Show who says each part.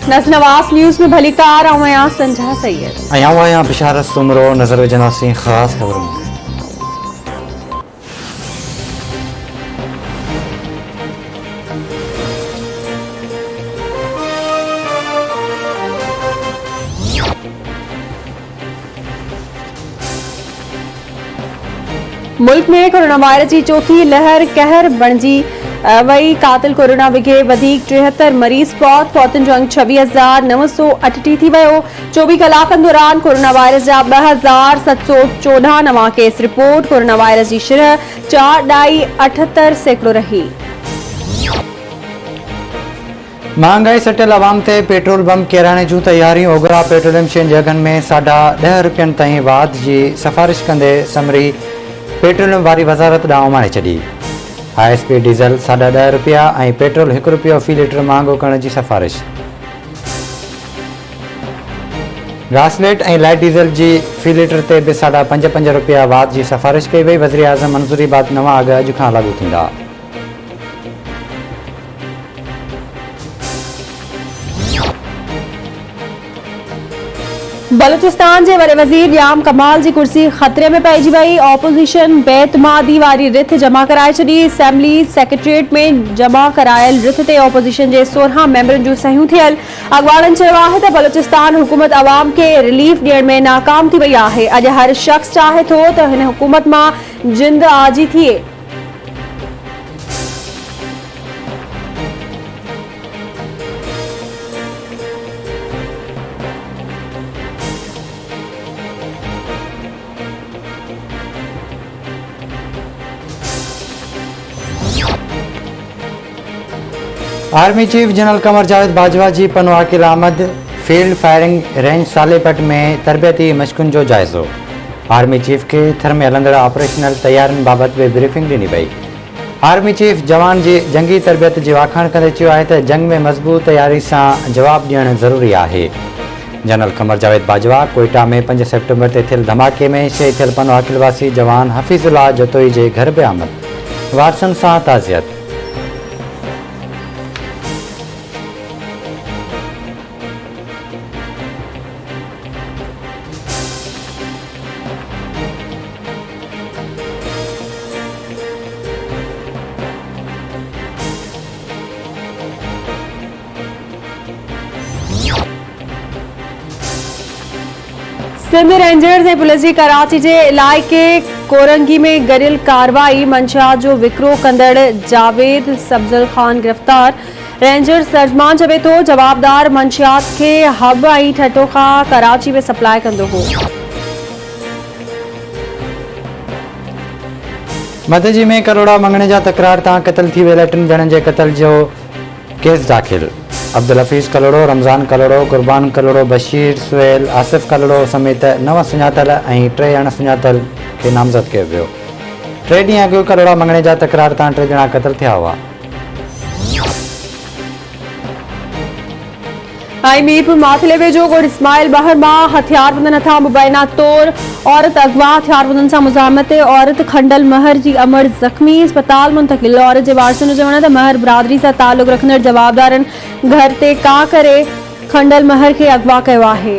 Speaker 1: नज़र नवाज़ न्यूज़ में भली कार आया संझा सैयद
Speaker 2: आया बिशारत सुमरो नजर विझंदासीं ख़ास ख़बरूं।
Speaker 1: मुल्क में कोरोना वायरस की चौथी लहर कहर बणजी वही कातिल कोरोना विघे 73 मरीज फौतन जो अंक 26,938 थी वियो। 24 कलाकनि दौरान कोरोना वायरस जा 2,714 नवां केस रिपोर्ट। कोरोना वायरस की शरह 4.78% रही।
Speaker 2: महंगाई सटियल आवाम ते पेट्रोल बम किराणे जूं तैयारियूं। ओगरा पेट्रोलियम शयुनि जे अघनि में $10.5 रुपयनि ताईं वाध जी सिफ़ारिश कंदे समरी पेट्रोलियम वारी वज़ारत ॾांहुं उमाणे छॾी। हाई स्पीड डीज़ल $10.5 रुपया ऐं पेट्रोल ₹1 फ़ी लीटर महांगो करण जी सिफ़ारिश। घासलेट ऐं लाइट डीज़ल जी फ़ी लीटर ते बि $5.5 रुपया वाध जी सिफ़ारिश कई वई। वज़ीर आज़म मंज़ूरी बाद नवां अघ अॼु खां लागू थींदा।
Speaker 1: बलूचिस्तान के वडे वज़ीर याम कमाल की कुर्सी खतरे में पइजी वई। ऑपोजिशन बेतमादी वारी रिथ जमा कराए छॾी। असेंबली सेक्रेटरिएट में जमा करायल रिथ ते ऑपोजिशन के 16 मेंबरन जूं सहियूं थियल। अॻवाननि चयो आहे त बलूचिस्तान हुकूमत अवाम के रिलीफ ॾियण में नाकाम थी वई आहे। अॼु हर शख्स चाहे थो त हिन हुकूमत मां जिंद आजी थिए।
Speaker 2: Army chief general Qamar Javed Bajwa जी पनो आकिल अहमद फील्ड फायरिंग रेंज सालेपट में तरबियती मशकुन जो जायज़ो। आर्मी चीफ के थर में हलंदड़ ऑपरेशनल तैयारियुनि बाबत भी ब्रीफिंग ॾिनी वई। आर्मी चीफ जवान जी जंगी तरबियत जी वाखाण कंदे चयो आहे त जंग में मज़बूत तैयारी सां जवाब ॾियणु ज़रूरी आहे। जनरल कमर जावेद बाजवा कोयटा में 5 सेप्टेम्बर ते थियल धमाके में शहीद थियल पनो आकिल वासी जवान हफ़ीज़ुल्लाह जतोई जे घर पे आमद। वारसनि सां ताज़ियत।
Speaker 1: सिंध रेंजर्स ऐं पुलिस जी कराची के इलाइक़े कोरंगी में गॾियल कार्रवाई। मंशियात जो विकिरो कंदड़ जावेद सब्ज़ल खान गिरफ़्तार। रेंजर सर्जमान चवे थो जवाबदार मंशियात के हब ऐं ठटो खां कराची में सप्लाई कंदो हो।
Speaker 2: मदजी में करोड़ा मंगणे जा तकरार तां क़तल थी वियल 3 ॼणनि जे क़तल जो केस दाख़िल। अब्दुल हफ़ीज़ कलोड़ो, रमज़ान कलोड़ो, कुर्बान कलोड़ो, बशीर सुहेल, आसिफ कलोड़ो समेत 9 सुञातल ऐं 3 अणसुञातल खे नामज़द कयो वियो। 3 ॾींहं अॻु कलोड़ा मंगणे जा तकरार तां 3 ॼणा क़तल थिया हुआ।
Speaker 1: मीरपुर माथिले वेझो ॻोठ इस्माइल बहर मां हथियारबंदनि हथां मुबैना तौर औरत अगवा। हथियारबंदनि सां मुज़ाहमत औरत खंडल महर जी अमर ज़ख़्मी अस्पताल मुंतकिल। औरत जे वारसनि जो चवणु आहे त महर बिरादरी सां ताल्लुक़ रखंदड़ जवाबदारनि घर ते का करे खंडल महर खे अगवा कयो आहे।